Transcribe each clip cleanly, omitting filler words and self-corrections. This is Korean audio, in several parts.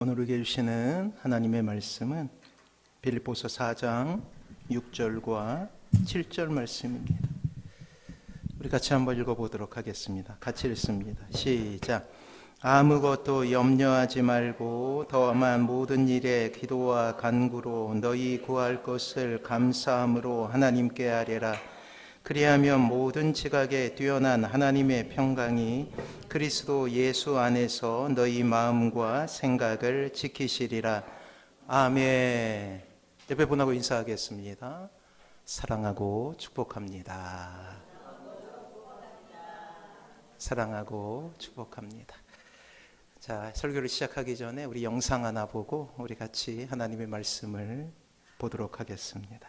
오늘 우리에게 주시는 하나님의 말씀은 빌립보서 4장 6절과 7절 말씀입니다. 우리 같이 한번 읽어보도록 하겠습니다. 같이 읽습니다. 시작. 아무것도 염려하지 말고 다만 모든 일에 기도와 간구로 너희 구할 것을 감사함으로 하나님께 아뢰라. 그리하면 모든 지각에 뛰어난 하나님의 평강이 그리스도 예수 안에서 너희 마음과 생각을 지키시리라. 아멘. 예배 분하고 인사하겠습니다. 사랑하고 축복합니다. 사랑하고 축복합니다. 자, 설교를 시작하기 전에 우리 영상 하나 보고 우리 같이 하나님의 말씀을 보도록 하겠습니다.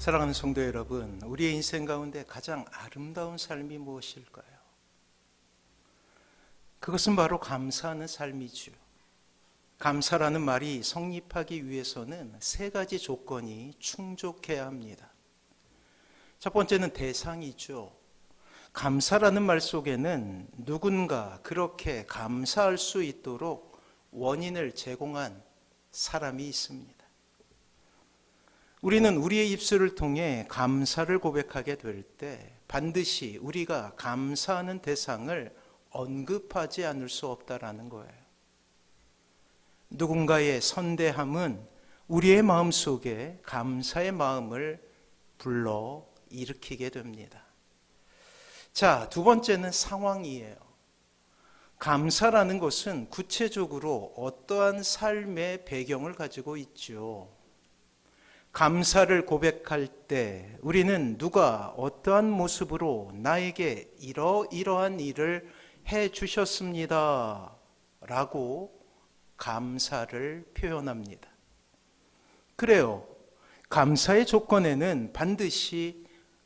사랑하는 성도 여러분, 우리의 인생 가운데 가장 아름다운 삶이 무엇일까요? 그것은 바로 감사하는 삶이죠. 감사라는 말이 성립하기 위해서는 세 가지 조건이 충족해야 합니다. 첫 번째는 대상이죠. 감사라는 말 속에는 누군가 그렇게 감사할 수 있도록 원인을 제공한 사람이 있습니다. 우리는 우리의 입술을 통해 감사를 고백하게 될 때 반드시 우리가 감사하는 대상을 언급하지 않을 수 없다라는 거예요. 누군가의 선대함은 우리의 마음속에 감사의 마음을 불러 일으키게 됩니다. 자, 두 번째는 상황이에요. 감사라는 것은 구체적으로 어떠한 삶의 배경을 가지고 있죠. 감사를 고백할 때 우리는 누가 어떠한 모습으로 나에게 이러이러한 일을 해 주셨습니다 라고 감사를 표현합니다. 그래요. 감사의 조건에는 반드시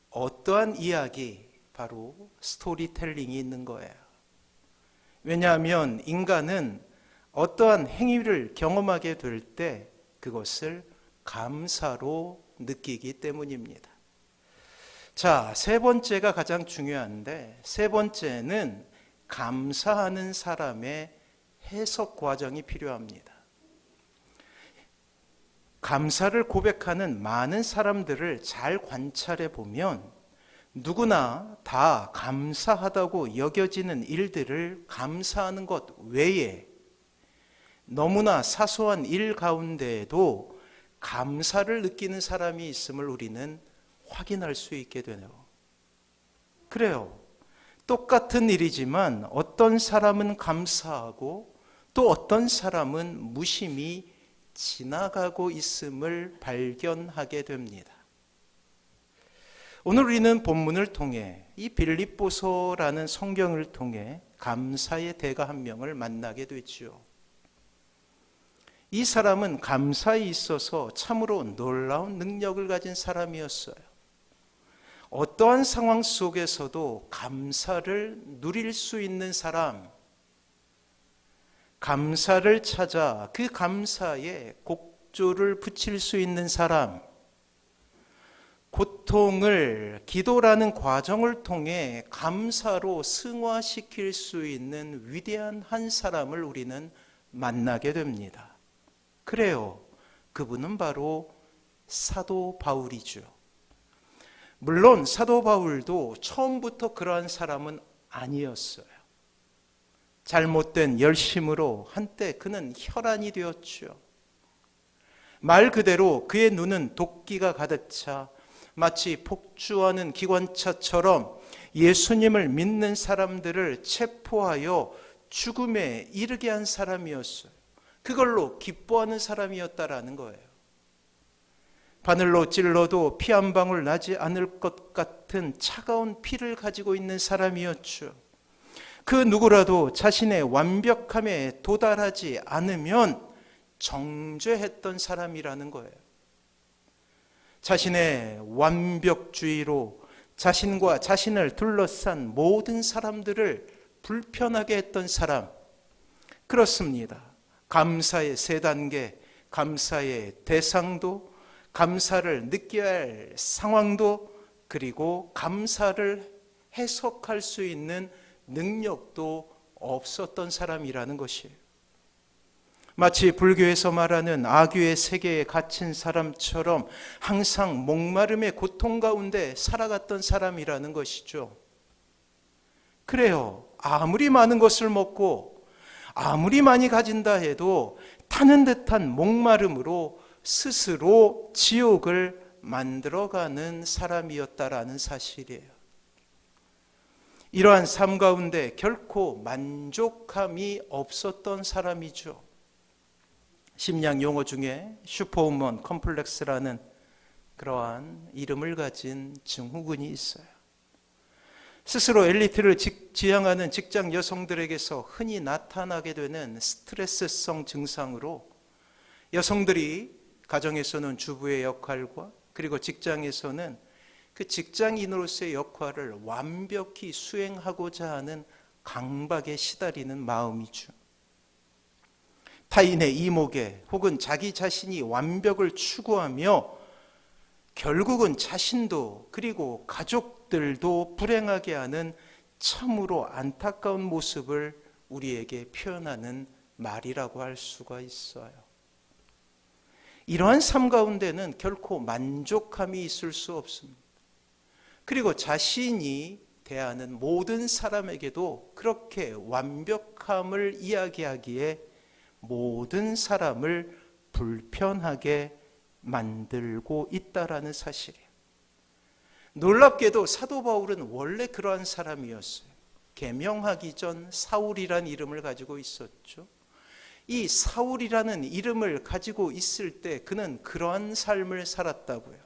어떠한 이야기, 바로 스토리텔링이 있는 거예요. 왜냐하면 인간은 어떠한 행위를 경험하게 될 때 그것을 감사로 느끼기 때문입니다. 자, 세 번째가 가장 중요한데, 세 번째는 감사하는 사람의 해석 과정이 필요합니다. 감사를 고백하는 많은 사람들을 잘 관찰해 보면 누구나 다 감사하다고 여겨지는 일들을 감사하는 것 외에 너무나 사소한 일 가운데에도 감사를 느끼는 사람이 있음을 우리는 확인할 수 있게 되네요. 그래요. 똑같은 일이지만 어떤 사람은 감사하고 또 어떤 사람은 무심히 지나가고 있음을 발견하게 됩니다. 오늘 우리는 본문을 통해 이 빌립보서라는 성경을 통해 감사의 대가 한 명을 만나게 되지요. 이 사람은 감사에 있어서 참으로 놀라운 능력을 가진 사람이었어요. 어떠한 상황 속에서도 감사를 누릴 수 있는 사람, 감사를 찾아 그 감사에 곡조를 붙일 수 있는 사람, 고통을 기도라는 과정을 통해 감사로 승화시킬 수 있는 위대한 한 사람을 우리는 만나게 됩니다. 그래요. 그분은 바로 사도 바울이죠. 물론 사도 바울도 처음부터 그러한 사람은 아니었어요. 잘못된 열심으로 한때 그는 혈안이 되었죠. 말 그대로 그의 눈은 도끼가 가득 차 마치 폭주하는 기관차처럼 예수님을 믿는 사람들을 체포하여 죽음에 이르게 한 사람이었어요. 그걸로 기뻐하는 사람이었다라는 거예요. 바늘로 찔러도 피 한 방울 나지 않을 것 같은 차가운 피를 가지고 있는 사람이었죠. 그 누구라도 자신의 완벽함에 도달하지 않으면 정죄했던 사람이라는 거예요. 자신의 완벽주의로 자신과 자신을 둘러싼 모든 사람들을 불편하게 했던 사람. 그렇습니다. 감사의 세 단계, 감사의 대상도, 감사를 느껴야 할 상황도, 그리고 감사를 해석할 수 있는 능력도 없었던 사람이라는 것이에요. 마치 불교에서 말하는 아귀의 세계에 갇힌 사람처럼 항상 목마름의 고통 가운데 살아갔던 사람이라는 것이죠. 그래요. 아무리 많은 것을 먹고 아무리 많이 가진다 해도 타는 듯한 목마름으로 스스로 지옥을 만들어가는 사람이었다라는 사실이에요. 이러한 삶 가운데 결코 만족함이 없었던 사람이죠. 심리학 용어 중에 슈퍼우먼 컴플렉스라는 그러한 이름을 가진 증후군이 있어요. 스스로 엘리트를 지향하는 직장 여성들에게서 흔히 나타나게 되는 스트레스성 증상으로 여성들이 가정에서는 주부의 역할과 그리고 직장에서는 그 직장인으로서의 역할을 완벽히 수행하고자 하는 강박에 시달리는 마음이죠. 타인의 이목에 혹은 자기 자신이 완벽을 추구하며 결국은 자신도 그리고 가족들도 불행하게 하는 참으로 안타까운 모습을 우리에게 표현하는 말이라고 할 수가 있어요. 이러한 삶 가운데는 결코 만족함이 있을 수 없습니다. 그리고 자신이 대하는 모든 사람에게도 그렇게 완벽함을 이야기하기에 모든 사람을 불편하게 만들고 있다라는 사실이에요. 놀랍게도 사도 바울은 원래 그러한 사람이었어요. 계명하기 전 사울이라는 이름을 가지고 있었죠. 이 사울이라는 이름을 가지고 있을 때 그는 그러한 삶을 살았다고요.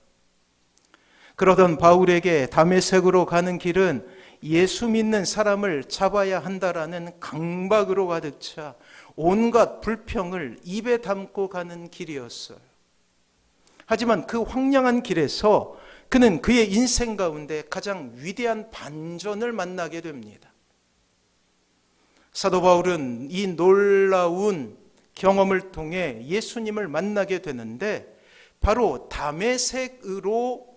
그러던 바울에게 다메섹으로 가는 길은 예수 믿는 사람을 잡아야 한다라는 강박으로 가득 차 온갖 불평을 입에 담고 가는 길이었어요. 하지만 그 황량한 길에서 그는 그의 인생 가운데 가장 위대한 반전을 만나게 됩니다. 사도 바울은 이 놀라운 경험을 통해 예수님을 만나게 되는데, 바로 다메섹으로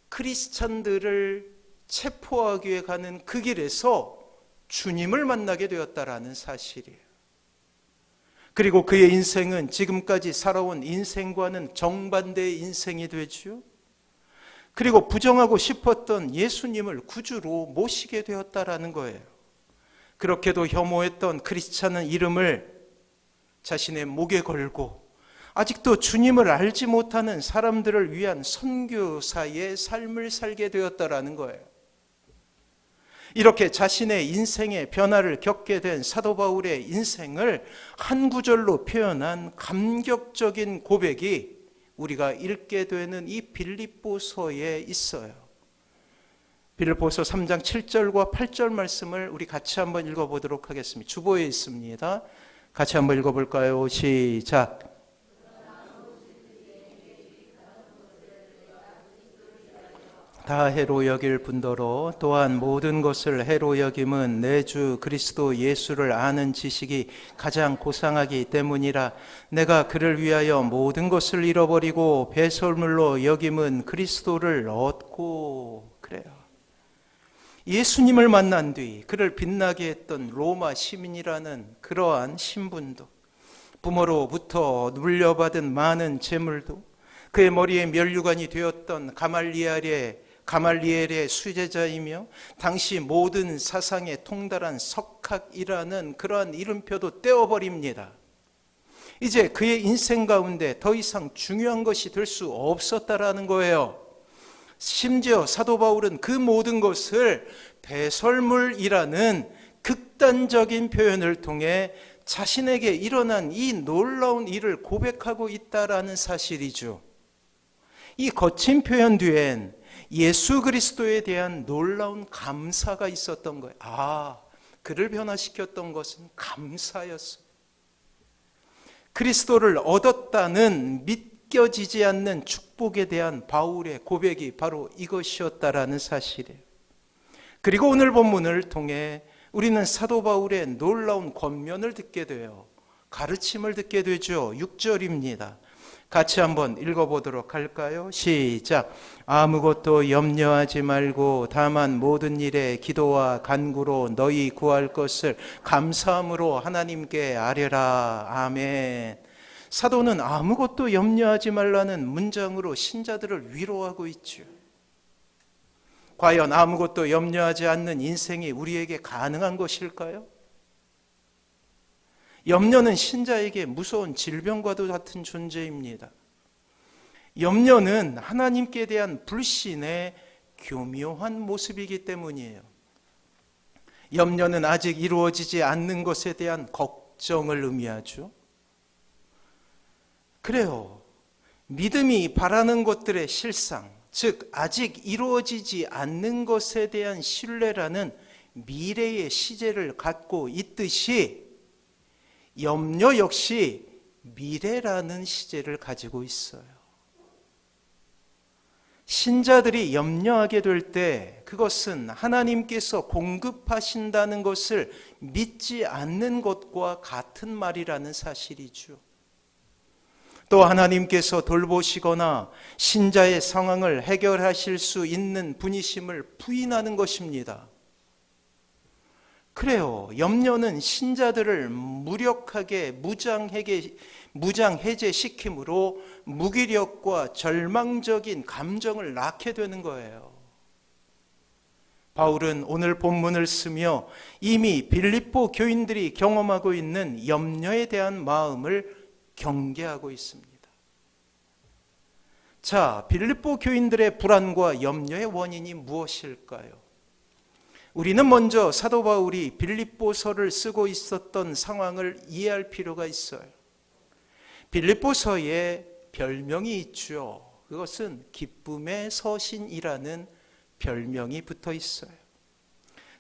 크리스찬들을 체포하기 위해 가는 그 길에서 주님을 만나게 되었다라는 사실이에요. 그리고 그의 인생은 지금까지 살아온 인생과는 정반대의 인생이 되죠. 그리고 부정하고 싶었던 예수님을 구주로 모시게 되었다라는 거예요. 그렇게도 혐오했던 크리스찬은 이름을 자신의 목에 걸고 아직도 주님을 알지 못하는 사람들을 위한 선교사의 삶을 살게 되었다라는 거예요. 이렇게 자신의 인생의 변화를 겪게 된 사도 바울의 인생을 한 구절로 표현한 감격적인 고백이 우리가 읽게 되는 이 빌립보서에 있어요. 빌립보서 3장 7절과 8절 말씀을 우리 같이 한번 읽어보도록 하겠습니다. 주보에 있습니다. 같이 한번 읽어볼까요? 시작. 다 해로 여길 뿐더러 또한 모든 것을 해로 여김은 내 주 그리스도 예수를 아는 지식이 가장 고상하기 때문이라. 내가 그를 위하여 모든 것을 잃어버리고 배설물로 여김은 그리스도를 얻고. 그래요. 예수님을 만난 뒤 그를 빛나게 했던 로마 시민이라는 그러한 신분도, 부모로부터 물려받은 많은 재물도, 그의 머리에 면류관이 되었던 가말리엘의 수제자이며 당시 모든 사상에 통달한 석학이라는 그러한 이름표도 떼어버립니다. 이제 그의 인생 가운데 더 이상 중요한 것이 될 수 없었다라는 거예요. 심지어 사도 바울은 그 모든 것을 배설물이라는 극단적인 표현을 통해 자신에게 일어난 이 놀라운 일을 고백하고 있다라는 사실이죠. 이 거친 표현 뒤엔 예수 그리스도에 대한 놀라운 감사가 있었던 거예요. 그를 변화시켰던 것은 감사였어요. 그리스도를 얻었다는 믿겨지지 않는 축복에 대한 바울의 고백이 바로 이것이었다라는 사실이에요. 그리고 오늘 본문을 통해 우리는 사도 바울의 놀라운 권면을 듣게 돼요. 가르침을 듣게 되죠. 6절입니다. 같이 한번 읽어보도록 할까요? 시작. 아무것도 염려하지 말고 다만 모든 일에 기도와 간구로 너희 구할 것을 감사함으로 하나님께 아뢰라. 아멘. 사도는 아무것도 염려하지 말라는 문장으로 신자들을 위로하고 있죠. 과연 아무것도 염려하지 않는 인생이 우리에게 가능한 것일까요? 염려는 신자에게 무서운 질병과도 같은 존재입니다. 염려는 하나님께 대한 불신의 교묘한 모습이기 때문이에요. 염려는 아직 이루어지지 않는 것에 대한 걱정을 의미하죠. 그래요. 믿음이 바라는 것들의 실상, 즉 아직 이루어지지 않는 것에 대한 신뢰라는 미래의 시제를 갖고 있듯이 염려 역시 미래라는 시제를 가지고 있어요. 신자들이 염려하게 될 때 그것은 하나님께서 공급하신다는 것을 믿지 않는 것과 같은 말이라는 사실이죠. 또 하나님께서 돌보시거나 신자의 상황을 해결하실 수 있는 분이심을 부인하는 것입니다. 그래요. 염려는 신자들을 무력하게 무장해제시킴으로 무기력과 절망적인 감정을 낳게 되는 거예요. 바울은 오늘 본문을 쓰며 이미 빌립보 교인들이 경험하고 있는 염려에 대한 마음을 경계하고 있습니다. 자, 빌립보 교인들의 불안과 염려의 원인이 무엇일까요? 우리는 먼저 사도 바울이 빌립보서를 쓰고 있었던 상황을 이해할 필요가 있어요. 빌립보서에 별명이 있죠. 그것은 기쁨의 서신이라는 별명이 붙어 있어요.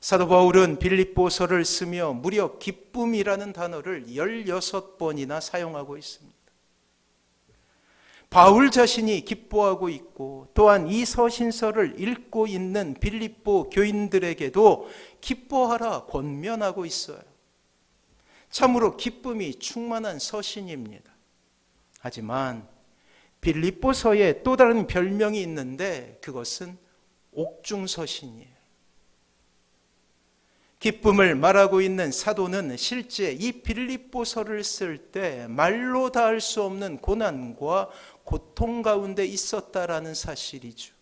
사도 바울은 빌립보서를 쓰며 무려 기쁨이라는 단어를 16번이나 사용하고 있습니다. 바울 자신이 기뻐하고 있고 또한 이 서신서를 읽고 있는 빌립보 교인들에게도 기뻐하라 권면하고 있어요. 참으로 기쁨이 충만한 서신입니다. 하지만 빌립보서에 또 다른 별명이 있는데 그것은 옥중서신이에요. 기쁨을 말하고 있는 사도는 실제 이 빌립보서를 쓸 때 말로 닿을 수 없는 고난과 고통 가운데 있었다라는 사실이죠.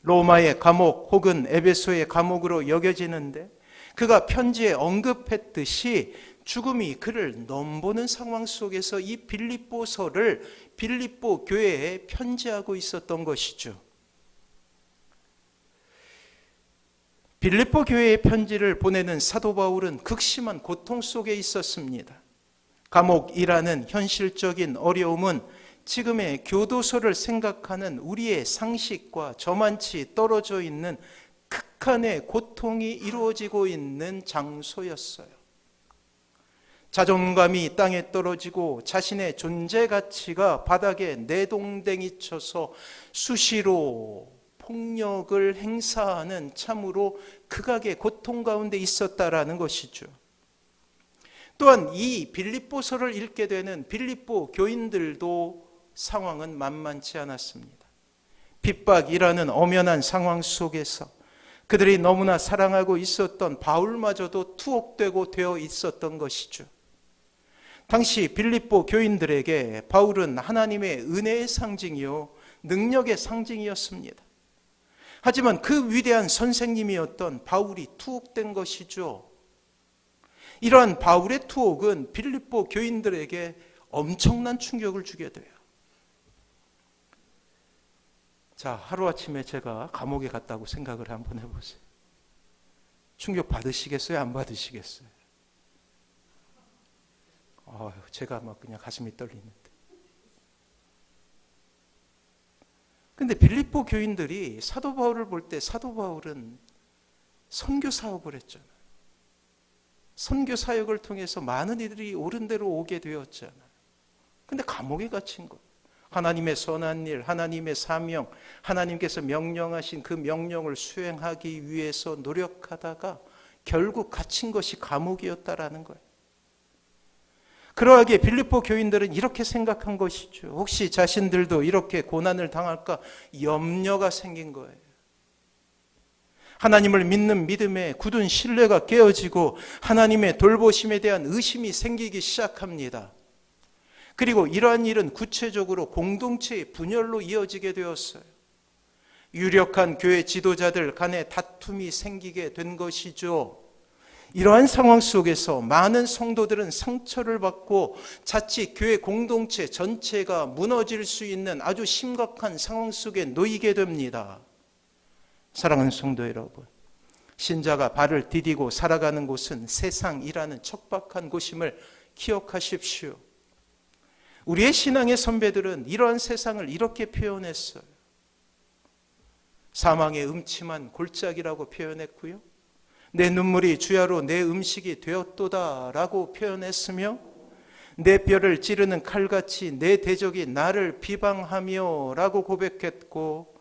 로마의 감옥 혹은 에베소의 감옥으로 여겨지는데 그가 편지에 언급했듯이 죽음이 그를 넘보는 상황 속에서 이 빌립보서를 빌립보 교회에 편지하고 있었던 것이죠. 빌립보 교회에 편지를 보내는 사도 바울은 극심한 고통 속에 있었습니다. 감옥이라는 현실적인 어려움은 지금의 교도소를 생각하는 우리의 상식과 저만치 떨어져 있는 극한의 고통이 이루어지고 있는 장소였어요. 자존감이 땅에 떨어지고 자신의 존재 가치가 바닥에 내동댕이 쳐서 수시로 폭력을 행사하는 참으로 극악의 고통 가운데 있었다라는 것이죠. 또한 이 빌립보서를 읽게 되는 빌립보 교인들도 상황은 만만치 않았습니다. 핍박이라는 엄연한 상황 속에서 그들이 너무나 사랑하고 있었던 바울마저도 투옥되고 되어 있었던 것이죠. 당시 빌립보 교인들에게 바울은 하나님의 은혜의 상징이요 능력의 상징이었습니다. 하지만 그 위대한 선생님이었던 바울이 투옥된 것이죠. 이러한 바울의 투옥은 빌립보 교인들에게 엄청난 충격을 주게 돼요. 자, 하루아침에 제가 감옥에 갔다고 생각을 한번 해보세요. 충격 받으시겠어요? 안 받으시겠어요? 제가 막 그냥 가슴이 떨리는데. 근데 빌립보 교인들이 사도 바울을 볼 때 사도 바울은 선교 사업을 했잖아요. 선교 사역을 통해서 많은 이들이 옳은 대로 오게 되었잖아요. 근데 감옥에 갇힌 거예요. 하나님의 선한 일, 하나님의 사명, 하나님께서 명령하신 그 명령을 수행하기 위해서 노력하다가 결국 갇힌 것이 감옥이었다라는 거예요. 그러하기에 빌립보 교인들은 이렇게 생각한 것이죠. 혹시 자신들도 이렇게 고난을 당할까 염려가 생긴 거예요. 하나님을 믿는 믿음에 굳은 신뢰가 깨어지고 하나님의 돌보심에 대한 의심이 생기기 시작합니다. 그리고 이러한 일은 구체적으로 공동체의 분열로 이어지게 되었어요. 유력한 교회 지도자들 간에 다툼이 생기게 된 것이죠. 이러한 상황 속에서 많은 성도들은 상처를 받고 자칫 교회 공동체 전체가 무너질 수 있는 아주 심각한 상황 속에 놓이게 됩니다. 사랑하는 성도 여러분, 신자가 발을 디디고 살아가는 곳은 세상이라는 척박한 곳임을 기억하십시오. 우리의 신앙의 선배들은 이러한 세상을 이렇게 표현했어요. 사망의 음침한 골짜기라고 표현했고요. 내 눈물이 주야로 내 음식이 되었도다 라고 표현했으며 내 뼈를 찌르는 칼같이 내 대적이 나를 비방하며 라고 고백했고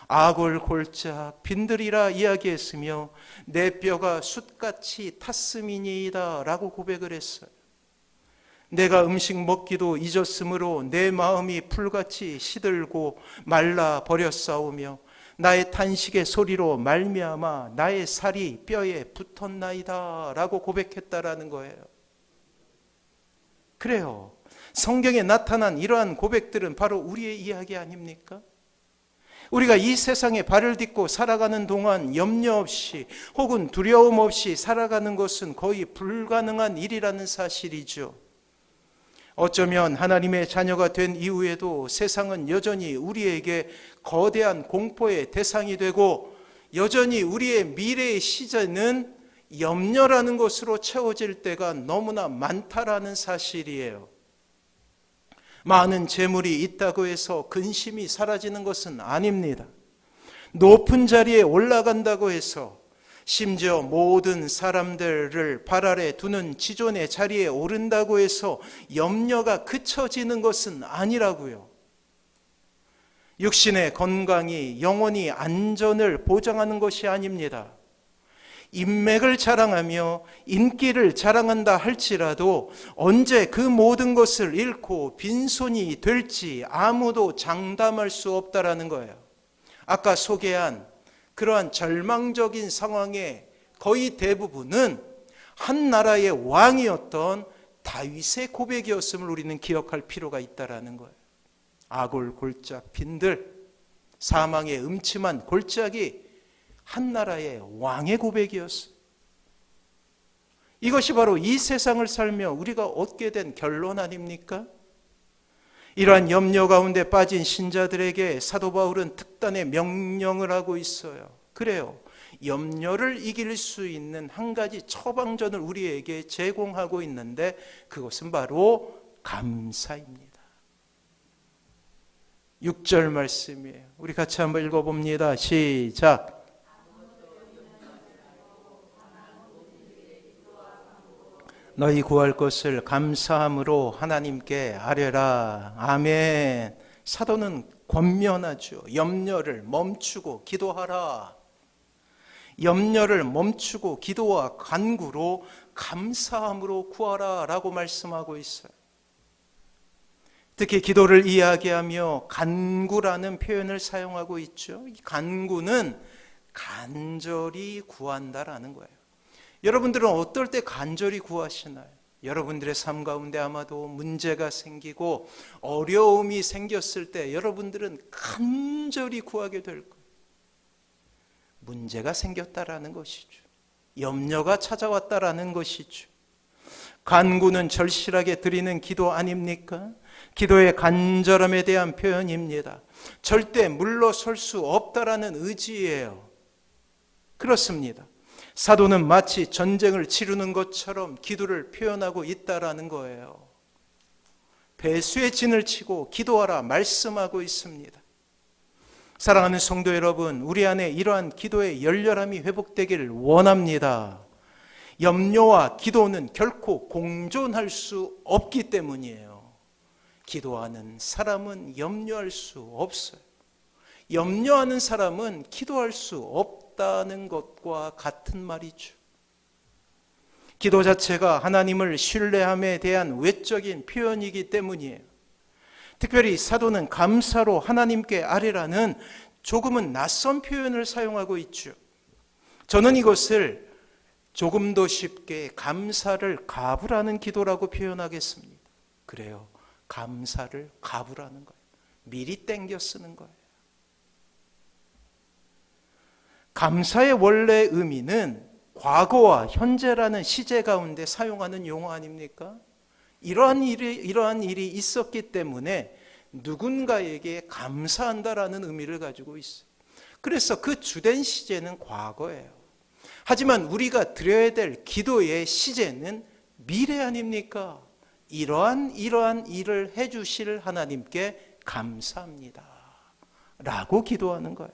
아골골짝 빈들이라 이야기했으며 내 뼈가 숯같이 탔음이니이다 라고 고백을 했어요. 내가 음식 먹기도 잊었으므로 내 마음이 풀같이 시들고 말라 버렸사오며 나의 탄식의 소리로 말미암아 나의 살이 뼈에 붙었나이다 라고 고백했다라는 거예요. 그래요. 성경에 나타난 이러한 고백들은 바로 우리의 이야기 아닙니까? 우리가 이 세상에 발을 딛고 살아가는 동안 염려 없이 혹은 두려움 없이 살아가는 것은 거의 불가능한 일이라는 사실이죠. 어쩌면 하나님의 자녀가 된 이후에도 세상은 여전히 우리에게 거대한 공포의 대상이 되고 여전히 우리의 미래의 시제는 염려라는 것으로 채워질 때가 너무나 많다라는 사실이에요. 많은 재물이 있다고 해서 근심이 사라지는 것은 아닙니다. 높은 자리에 올라간다고 해서 심지어 모든 사람들을 발 아래 두는 지존의 자리에 오른다고 해서 염려가 그쳐지는 것은 아니라고요. 육신의 건강이 영원히 안전을 보장하는 것이 아닙니다. 인맥을 자랑하며 인기를 자랑한다 할지라도 언제 그 모든 것을 잃고 빈손이 될지 아무도 장담할 수 없다라는 거예요. 아까 소개한 그러한 절망적인 상황의 거의 대부분은 한 나라의 왕이었던 다윗의 고백이었음을 우리는 기억할 필요가 있다라는 거예요. 아골 골짝 빈들, 사망의 음침한 골짜기, 한 나라의 왕의 고백이었어요. 이것이 바로 이 세상을 살며 우리가 얻게 된 결론 아닙니까? 이러한 염려 가운데 빠진 신자들에게 사도 바울은 특단의 명령을 하고 있어요. 그래요. 염려를 이길 수 있는 한 가지 처방전을 우리에게 제공하고 있는데 그것은 바로 감사입니다. 6절 말씀이에요. 우리 같이 한번 읽어봅니다. 시작. 너희 구할 것을 감사함으로 하나님께 아뢰라. 아멘. 사도는 권면하죠. 염려를 멈추고 기도하라. 염려를 멈추고 기도와 간구로 감사함으로 구하라 라고 말씀하고 있어요. 특히 기도를 이야기하며 간구라는 표현을 사용하고 있죠. 이 간구는 간절히 구한다라는 거예요. 여러분들은 어떨 때 간절히 구하시나요? 여러분들의 삶 가운데 아마도 문제가 생기고 어려움이 생겼을 때 여러분들은 간절히 구하게 될 거예요. 문제가 생겼다라는 것이죠. 염려가 찾아왔다라는 것이죠. 간구는 절실하게 드리는 기도 아닙니까? 기도의 간절함에 대한 표현입니다. 절대 물러설 수 없다라는 의지예요. 그렇습니다. 사도는 마치 전쟁을 치르는 것처럼 기도를 표현하고 있다라는 거예요. 배수의 진을 치고 기도하라 말씀하고 있습니다. 사랑하는 성도 여러분, 우리 안에 이러한 기도의 열렬함이 회복되기를 원합니다. 염려와 기도는 결코 공존할 수 없기 때문이에요. 기도하는 사람은 염려할 수 없어요. 염려하는 사람은 기도할 수 없다는 것과 같은 말이죠. 기도 자체가 하나님을 신뢰함에 대한 외적인 표현이기 때문이에요. 특별히 사도는 감사로 하나님께 아뢰라는 조금은 낯선 표현을 사용하고 있죠. 저는 이것을 조금 더 쉽게 감사를 가부라는 기도라고 표현하겠습니다. 그래요. 감사를 가부라는 거예요. 미리 땡겨 쓰는 거예요. 감사의 원래 의미는 과거와 현재라는 시제 가운데 사용하는 용어 아닙니까? 이러한 일이 있었기 때문에 누군가에게 감사한다라는 의미를 가지고 있어요. 그래서 그 주된 시제는 과거예요. 하지만 우리가 드려야 될 기도의 시제는 미래 아닙니까? 이러한 일을 해주실 하나님께 감사합니다 라고 기도하는 거예요.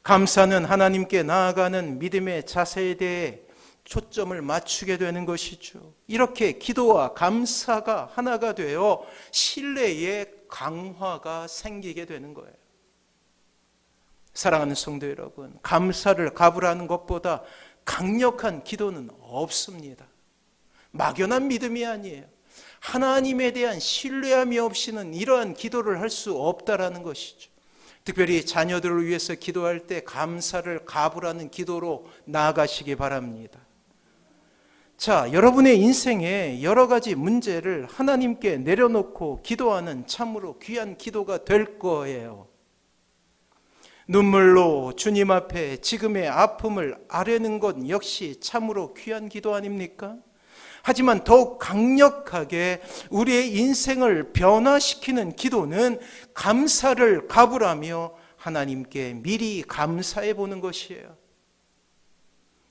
감사는 하나님께 나아가는 믿음의 자세에 대해 초점을 맞추게 되는 것이죠. 이렇게 기도와 감사가 하나가 되어 신뢰의 강화가 생기게 되는 거예요. 사랑하는 성도 여러분, 감사를 가부라는 것보다 강력한 기도는 없습니다. 막연한 믿음이 아니에요. 하나님에 대한 신뢰함이 없이는 이러한 기도를 할 수 없다라는 것이죠. 특별히 자녀들을 위해서 기도할 때 감사를 가부라는 기도로 나아가시기 바랍니다. 자, 여러분의 인생에 여러 가지 문제를 하나님께 내려놓고 기도하는 참으로 귀한 기도가 될 거예요. 눈물로 주님 앞에 지금의 아픔을 아뢰는 것 역시 참으로 귀한 기도 아닙니까? 하지만 더욱 강력하게 우리의 인생을 변화시키는 기도는 감사를 가부라며 하나님께 미리 감사해 보는 것이에요.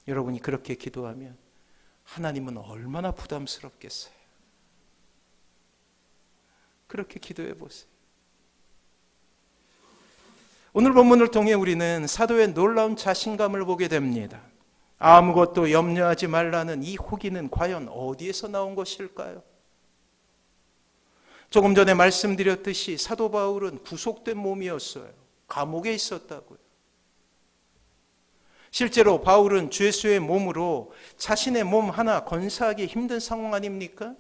여러분이 그렇게 기도하면 하나님은 얼마나 부담스럽겠어요. 그렇게 기도해 보세요. 오늘 본문을 통해 우리는 사도의 놀라운 자신감을 보게 됩니다. 아무것도 염려하지 말라는 이 후기는 과연 어디에서 나온 것일까요? 조금 전에 말씀드렸듯이 사도 바울은 구속된 몸이었어요. 감옥에 있었다고요. 실제로 바울은 죄수의 몸으로 자신의 몸 하나 건사하기 힘든 상황 아닙니까?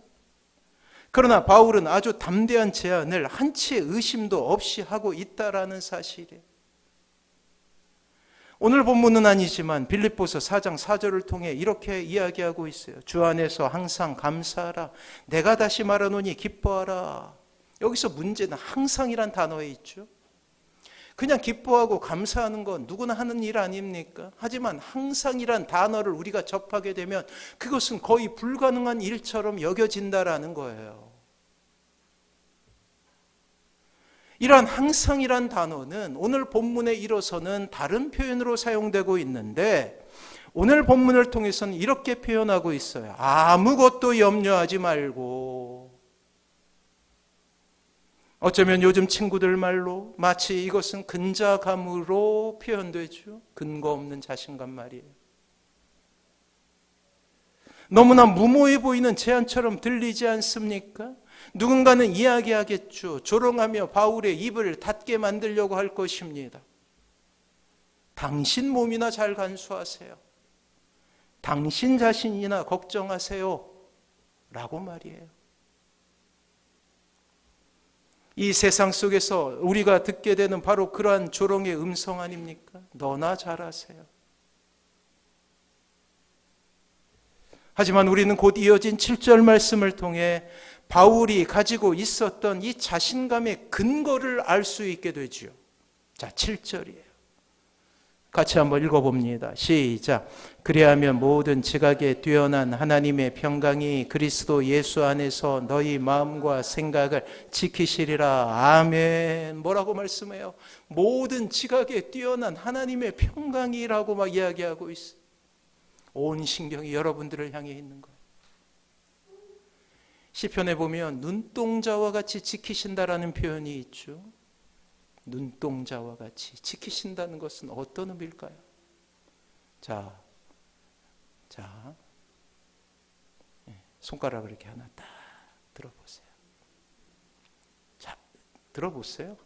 그러나 바울은 아주 담대한 제안을 한치의 의심도 없이 하고 있다라는 사실이에요. 오늘 본문은 아니지만 빌립보서 4장 4절을 통해 이렇게 이야기하고 있어요. 주 안에서 항상 감사하라. 내가 다시 말하노니 기뻐하라. 여기서 문제는 항상이란 단어에 있죠. 그냥 기뻐하고 감사하는 건 누구나 하는 일 아닙니까? 하지만 항상이란 단어를 우리가 접하게 되면 그것은 거의 불가능한 일처럼 여겨진다라는 거예요. 이러한 항상이란 단어는 오늘 본문에 이뤄서는 다른 표현으로 사용되고 있는데 오늘 본문을 통해서는 이렇게 표현하고 있어요. 아무것도 염려하지 말고. 어쩌면 요즘 친구들 말로 마치 이것은 근자감으로 표현되죠. 근거 없는 자신감 말이에요. 너무나 무모해 보이는 제안처럼 들리지 않습니까? 누군가는 이야기하겠죠. 조롱하며 바울의 입을 닫게 만들려고 할 것입니다. 당신 몸이나 잘 간수하세요. 당신 자신이나 걱정하세요. 라고 말이에요. 이 세상 속에서 우리가 듣게 되는 바로 그러한 조롱의 음성 아닙니까? 너나 잘하세요. 하지만 우리는 곧 이어진 7절 말씀을 통해 바울이 가지고 있었던 이 자신감의 근거를 알 수 있게 되죠. 자, 7절이에요. 같이 한번 읽어봅니다. 시작. 그리하면 모든 지각에 뛰어난 하나님의 평강이 그리스도 예수 안에서 너희 마음과 생각을 지키시리라. 아멘. 뭐라고 말씀해요? 모든 지각에 뛰어난 하나님의 평강이라고 막 이야기하고 있어요. 온 신경이 여러분들을 향해 있는 거예요. 시편에 보면 눈동자와 같이 지키신다라는 표현이 있죠. 눈동자와 같이 지키신다는 것은 어떤 의미일까요? 자, 손가락을 이렇게 하나 딱 들어보세요. 자, 들어보세요.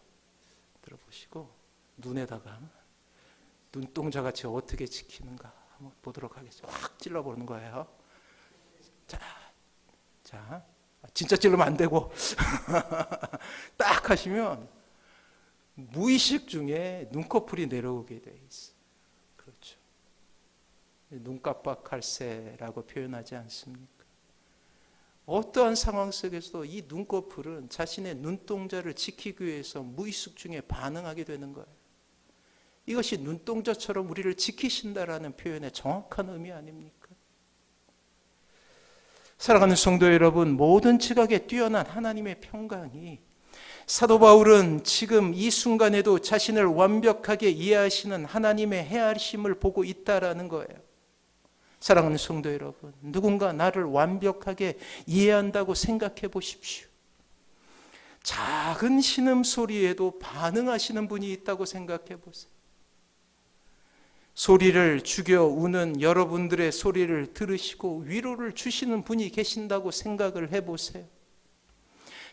들어보시고 눈에다가 눈동자 같이 어떻게 지키는가 한번 보도록 하겠습니다. 확 찔러보는 거예요. 자, 진짜 찔러면 안 되고 딱 하시면 무의식 중에 눈꺼풀이 내려오게 돼 있어요. 그렇죠. 눈깜빡할새라고 표현하지 않습니까? 어떠한 상황 속에서도 이 눈꺼풀은 자신의 눈동자를 지키기 위해서 무의식 중에 반응하게 되는 거예요. 이것이 눈동자처럼 우리를 지키신다라는 표현의 정확한 의미 아닙니까? 사랑하는 성도 여러분, 모든 지각에 뛰어난 하나님의 평강이 사도 바울은 지금 이 순간에도 자신을 완벽하게 이해하시는 하나님의 헤아리심을 보고 있다라는 거예요. 사랑하는 성도 여러분, 누군가 나를 완벽하게 이해한다고 생각해 보십시오. 작은 신음소리에도 반응하시는 분이 있다고 생각해 보세요. 소리를 죽여 우는 여러분들의 소리를 들으시고 위로를 주시는 분이 계신다고 생각을 해보세요.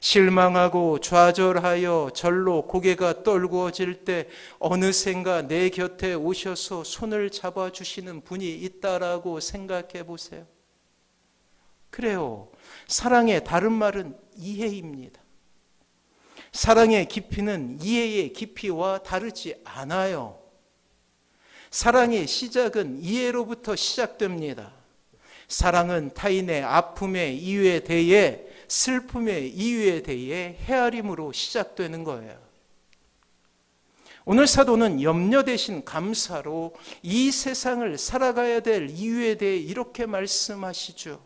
실망하고 좌절하여 절로 고개가 떨구어질 때 어느샌가 내 곁에 오셔서 손을 잡아주시는 분이 있다라고 생각해 보세요. 그래요. 사랑의 다른 말은 이해입니다. 사랑의 깊이는 이해의 깊이와 다르지 않아요. 사랑의 시작은 이해로부터 시작됩니다. 사랑은 타인의 아픔의 이유에 대해, 슬픔의 이유에 대해 헤아림으로 시작되는 거예요. 오늘 사도는 염려 대신 감사로 이 세상을 살아가야 될 이유에 대해 이렇게 말씀하시죠.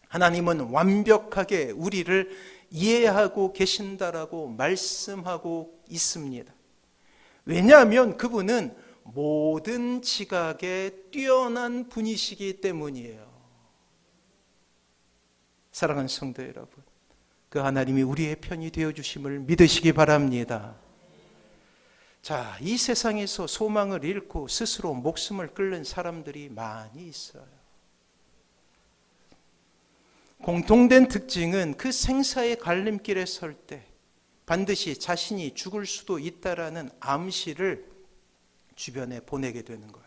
하나님은 완벽하게 우리를 이해하고 계신다라고 말씀하고 있습니다. 왜냐하면 그분은 모든 지각에 뛰어난 분이시기 때문이에요. 사랑하는 성도 여러분, 그 하나님이 우리의 편이 되어주심을 믿으시기 바랍니다. 자, 이 세상에서 소망을 잃고 스스로 목숨을 끊는 사람들이 많이 있어요. 공통된 특징은 그 생사의 갈림길에 설 때 반드시 자신이 죽을 수도 있다라는 암시를 주변에 보내게 되는 거예요.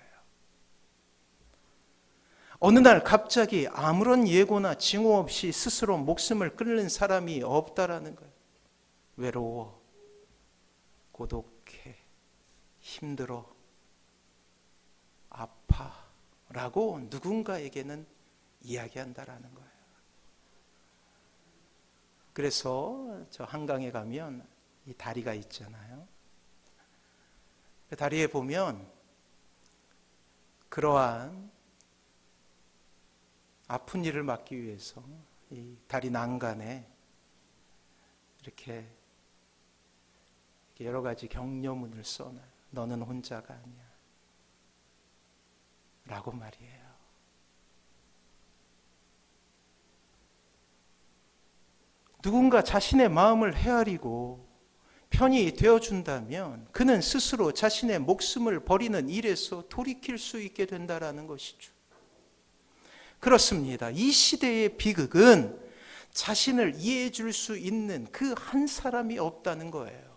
어느 날 갑자기 아무런 예고나 징후 없이 스스로 목숨을 끊는 사람이 없다라는 거예요. 외로워, 고독해, 힘들어, 아파라고 누군가에게는 이야기한다라는 거예요. 그래서 저 한강에 가면 이 다리가 있잖아요. 그 다리에 보면 그러한 아픈 일을 막기 위해서 이 다리 난간에 이렇게 여러 가지 격려문을 써놔요. 너는 혼자가 아니야 라고 말이에요. 누군가 자신의 마음을 헤아리고 편히 되어준다면 그는 스스로 자신의 목숨을 버리는 일에서 돌이킬 수 있게 된다는 것이죠. 그렇습니다. 이 시대의 비극은 자신을 이해해 줄 수 있는 그 한 사람이 없다는 거예요.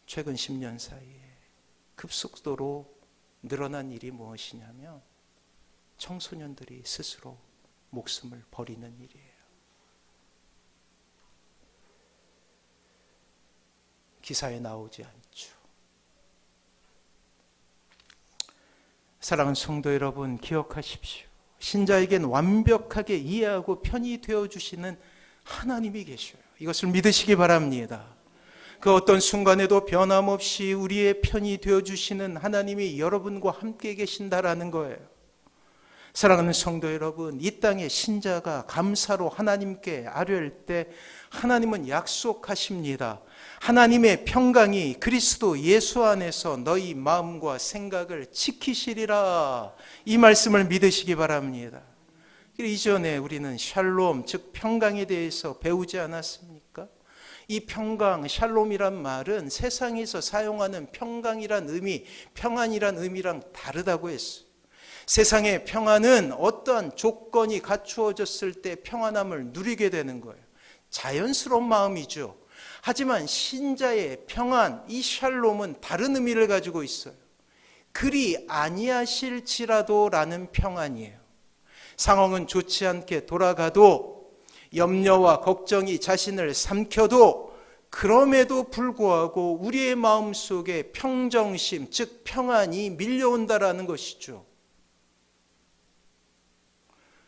최근 10년 사이에 급속도로 늘어난 일이 무엇이냐면 청소년들이 스스로 목숨을 버리는 일이에요. 기사에 나오지 않죠. 사랑하는 성도 여러분, 기억하십시오. 신자에겐 완벽하게 이해하고 편히 되어주시는 하나님이 계셔요. 이것을 믿으시기 바랍니다. 그 어떤 순간에도 변함없이 우리의 편이 되어주시는 하나님이 여러분과 함께 계신다라는 거예요. 사랑하는 성도 여러분, 이 땅의 신자가 감사로 하나님께 아뢰할 때 하나님은 약속하십니다. 하나님의 평강이 그리스도 예수 안에서 너희 마음과 생각을 지키시리라. 이 말씀을 믿으시기 바랍니다. 이전에 우리는 샬롬, 즉 평강에 대해서 배우지 않았습니까? 이 평강, 샬롬이란 말은 세상에서 사용하는 평강이란 의미, 평안이란 의미랑 다르다고 했어요. 세상의 평안은 어떠한 조건이 갖추어졌을 때 평안함을 누리게 되는 거예요. 자연스러운 마음이죠. 하지만 신자의 평안, 이 샬롬은 다른 의미를 가지고 있어요. 그리 아니하실지라도 라는 평안이에요. 상황은 좋지 않게 돌아가도 염려와 걱정이 자신을 삼켜도 그럼에도 불구하고 우리의 마음속에 평정심, 즉 평안이 밀려온다라는 것이죠.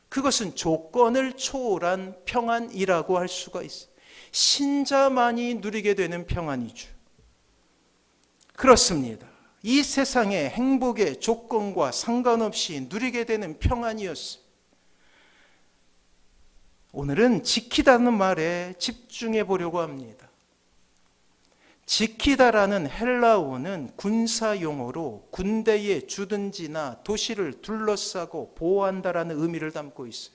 그것은 조건을 초월한 평안이라고 할 수가 있어요. 신자만이 누리게 되는 평안이죠. 그렇습니다. 이 세상의 행복의 조건과 상관없이 누리게 되는 평안이었어요. 오늘은 지키다는 말에 집중해 보려고 합니다. 지키다라는 헬라어는 군사 용어로 군대에 주둔지나 도시를 둘러싸고 보호한다라는 의미를 담고 있어요.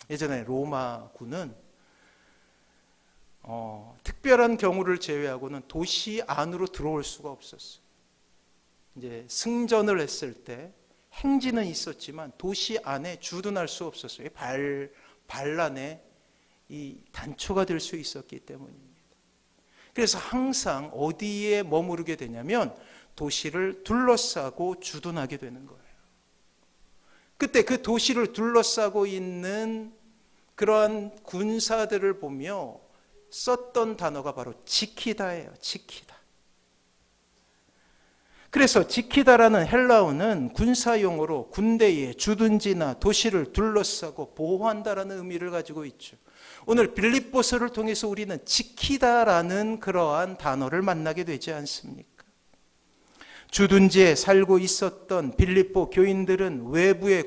예전에 로마군은 특별한 경우를 제외하고는 도시 안으로 들어올 수가 없었어요. 이제 승전을 했을 때 행진은 있었지만 도시 안에 주둔할 수 없었어요. 반란의 이 단초가 될 수 있었기 때문입니다. 그래서 항상 어디에 머무르게 되냐면 도시를 둘러싸고 주둔하게 되는 거예요. 그때 그 도시를 둘러싸고 있는 그러한 군사들을 보며 썼던 단어가 바로 지키다예요. 지키다. 그래서 지키다라는 헬라어는 군사용어로 군대의 주둔지나 도시를 둘러싸고 보호한다라는 의미를 가지고 있죠. 오늘 빌립보서를 통해서 우리는 지키다라는 그러한 단어를 만나게 되지 않습니까? 주둔지에 살고 있었던 빌립보 교인들은 외부의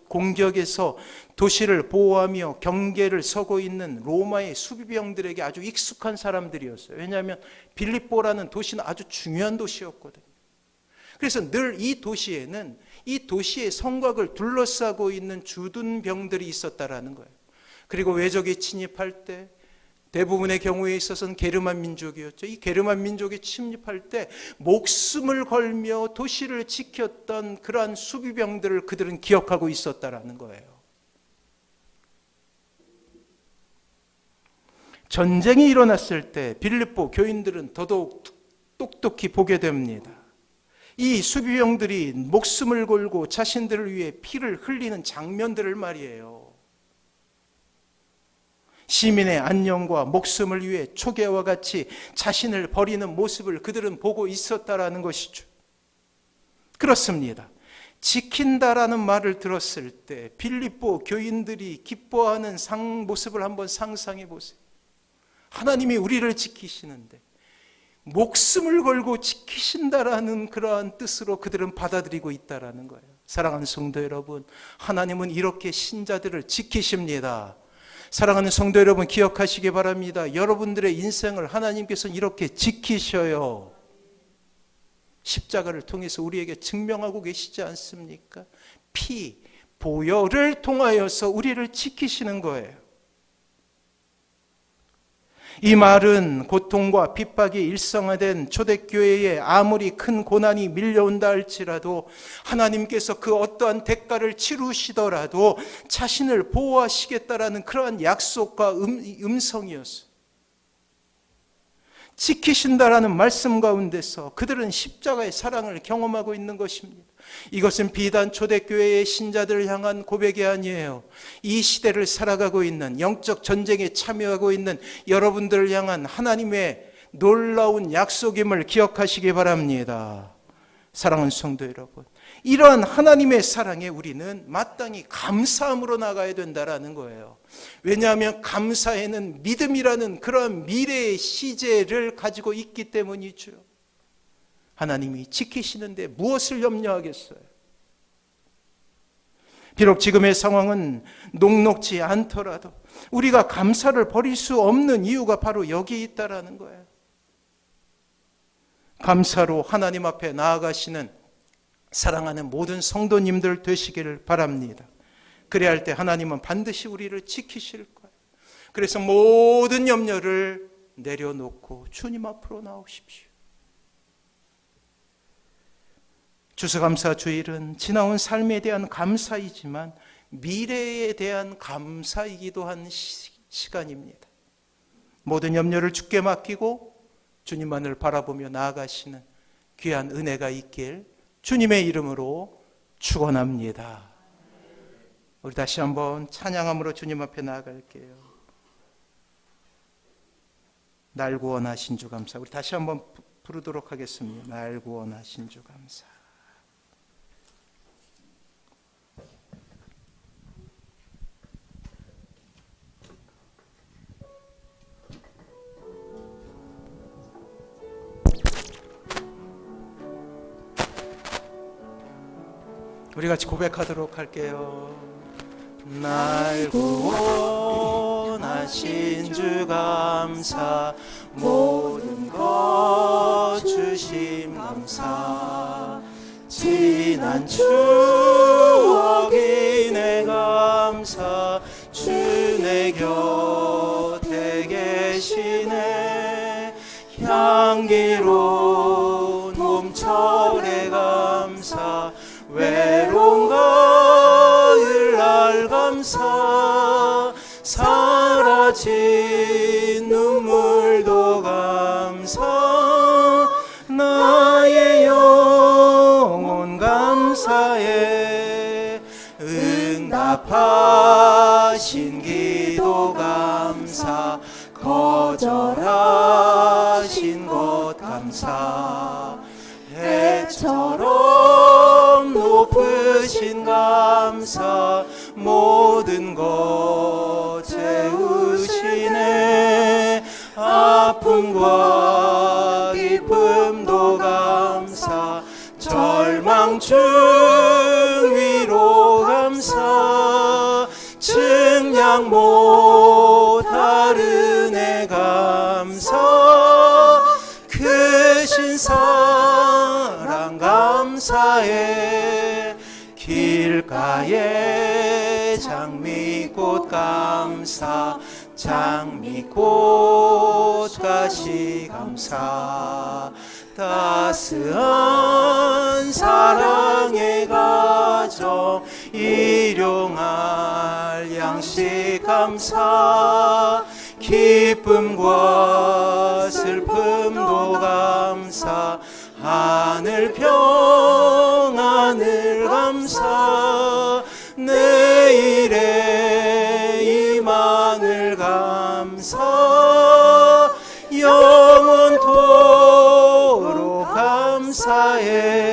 공격에서 도시를 보호하며 경계를 서고 있는 로마의 수비병들에게 아주 익숙한 사람들이었어요. 왜냐하면 빌립보라는 도시는 아주 중요한 도시였거든요. 그래서 늘 이 도시에는 이 도시의 성곽을 둘러싸고 있는 주둔병들이 있었다라는 거예요. 그리고 외적이 침입할 때 대부분의 경우에 있어서는 게르만 민족이었죠. 이 게르만 민족이 침입할 때 목숨을 걸며 도시를 지켰던 그러한 수비병들을 그들은 기억하고 있었다라는 거예요. 전쟁이 일어났을 때 빌립보 교인들은 더더욱 똑똑히 보게 됩니다. 이 수비병들이 목숨을 걸고 자신들을 위해 피를 흘리는 장면들을 말이에요. 시민의 안녕과 목숨을 위해 초계와 같이 자신을 버리는 모습을 그들은 보고 있었다라는 것이죠. 그렇습니다. 지킨다라는 말을 들었을 때 빌립보 교인들이 기뻐하는 모습을 한번 상상해 보세요. 하나님이 우리를 지키시는데 목숨을 걸고 지키신다라는 그러한 뜻으로 그들은 받아들이고 있다라는 거예요. 사랑하는 성도 여러분, 하나님은 이렇게 신자들을 지키십니다. 사랑하는 성도 여러분, 기억하시기 바랍니다. 여러분들의 인생을 하나님께서는 이렇게 지키셔요. 십자가를 통해서 우리에게 증명하고 계시지 않습니까? 피, 보혈을 통하여서 우리를 지키시는 거예요. 이 말은 고통과 핍박이 일상화된 초대교회에 아무리 큰 고난이 밀려온다 할지라도 하나님께서 그 어떠한 대가를 치르시더라도 자신을 보호하시겠다라는 그러한 약속과 음성이었어요. 지키신다라는 말씀 가운데서 그들은 십자가의 사랑을 경험하고 있는 것입니다. 이것은 비단 초대교회의 신자들을 향한 고백이 아니에요. 이 시대를 살아가고 있는, 영적 전쟁에 참여하고 있는 여러분들을 향한 하나님의 놀라운 약속임을 기억하시기 바랍니다. 사랑하는 성도 여러분, 이러한 하나님의 사랑에 우리는 마땅히 감사함으로 나가야 된다라는 거예요. 왜냐하면 감사에는 믿음이라는 그런 미래의 시제를 가지고 있기 때문이죠. 하나님이 지키시는데 무엇을 염려하겠어요? 비록 지금의 상황은 녹록지 않더라도 우리가 감사를 버릴 수 없는 이유가 바로 여기 있다라는 거예요. 감사로 하나님 앞에 나아가시는 사랑하는 모든 성도님들 되시기를 바랍니다. 그래야 할 때 하나님은 반드시 우리를 지키실 거예요. 그래서 모든 염려를 내려놓고 주님 앞으로 나오십시오. 추수감사 주일은 지나온 삶에 대한 감사이지만 미래에 대한 감사이기도 한 시간입니다. 모든 염려를 주께 맡기고 주님만을 바라보며 나아가시는 귀한 은혜가 있길 주님의 이름으로 축원합니다. 우리 다시 한번 찬양함으로 주님 앞에 나아갈게요. 날 구원하신 주 감사. 우리 다시 한번 부르도록 하겠습니다. 날 구원하신 주 감사. 우리 같이 고백하도록 할게요. 날 구원하신 주 감사, 모든 것 주심 감사, 지난 추억이 내 감사, 주 내 곁에 계시네, 향기로운 봄철의 감사, 외로운 가을 날 감사, 사라진 눈물도 감사, 나의 영혼 감사해, 응답하신 기도 감사, 거절하신 것 감사, 해처럼 높으신 감사, 모든 것 채우시네, 아픔과 기쁨도 감사, 절망 중 위로 감사, 증량 못할 은혜 감사, 크신 사랑 감사해, 길가에 장미꽃 감사, 장미꽃가시 감사, 따스한 사랑의 가정, 일용할 양식 감사, 기쁨과 슬픔도 감사, 하늘 별 영광을 감사 영원토록 감사해